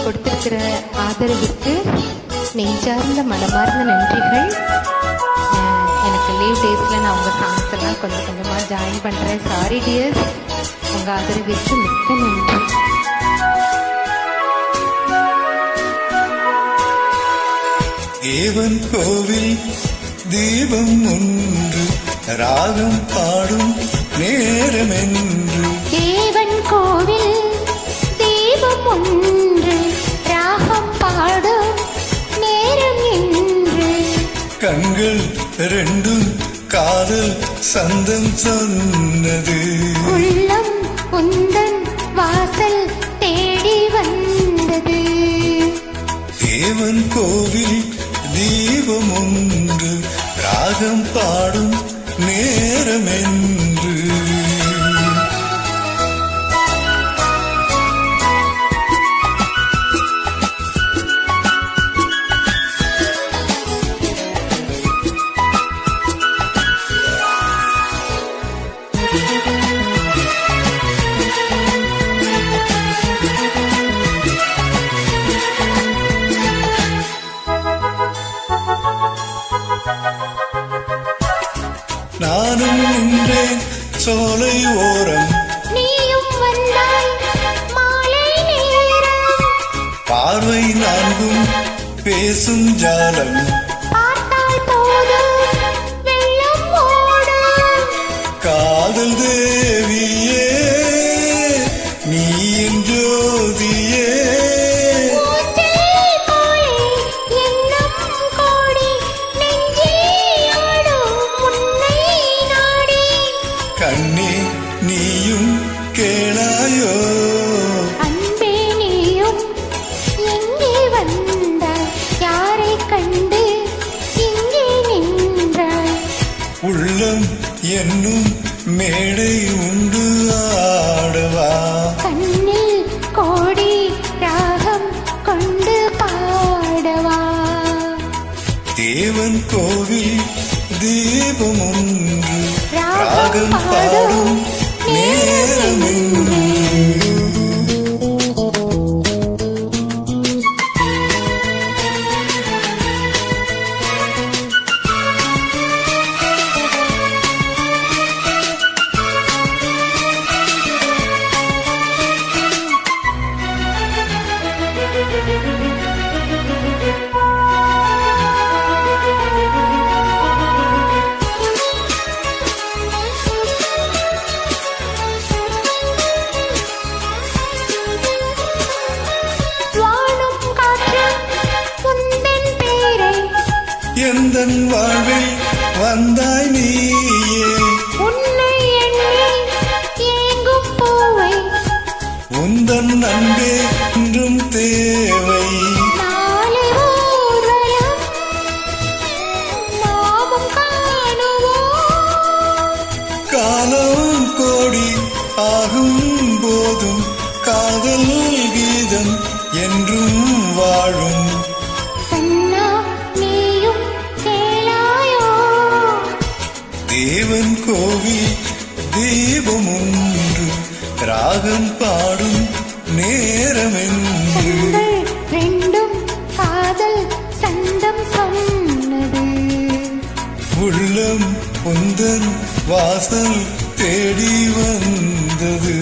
கொடுத்திருக்கிற ஆதரவிற்கு நெஞ்சார்ந்த மனமார்ந்த நன்றிகள். எனக்கு லீவ் டேஸில் நான் உங்கள் சாங்ஸ் எல்லாம் கொஞ்சம் கொஞ்சமாக ஜாயின் பண்ணுறேன். சாரி டியர்ஸ், உங்கள் ஆதரவிற்கு மிக்க நன்றி. தேவன் கோவில் தீபம் ஒன்று ராகம் பாடும் நேரமென்று. தேவன் கோவில் தீபம் ஒன்று ராகம் பாடும் நேரம் என்று. கண்கள் ரெண்டும் காதல் சந்தம் சொன்னது. உள்ளம் உந்தன் வாசல் தேடி வந்தது. தேவன் கோவில் தீபம் ஒன்று ராகம் பாடும் நேரமென்று. நானும் நின்றேன் சோலை ஓரம், நீயும் வந்தாய் மாலை நேரம். பார்வை நான்கும் பேசும் ஜாலம், பார்த்தால் போதும் வெள்ளம் ஓடும். காதல் தேவியே நீ என் ஜோதியே. கண்ணே நீயும் கேளாயோ, அன்பே நீயும் எங்கே வந்தாய், யாரை கண்டு இங்கே நின்றாய். உள்ளம் என்னும் மேடை உண்டு ஆடவா. கண்ணில் கோடி ராகம் கொண்டு பாடவா. தேவன் கோவில் தீபம் ஒன்று ராகம் பாடும் நேரமென்று. எந்தன் வாழ்வில் வந்தாய் நீயே, உன்னை எண்ணி ஏங்கும் பூவை உந்தன் அன்பே என்றும் தேவை. நாளை ஊர்வலம் நாமும் காணுவோம். காலம் கோடி ஆகும் போதும் காதல் கீதம் என்றும் வாழும். தேவன் கோவில் தீபம் ஒன்று ராகம் பாடும் நேரமென்று. ரெண்டும் காதல் சந்தம் சொன்னது. உள்ளம் உந்தன் வாசல் தேடி வந்தது.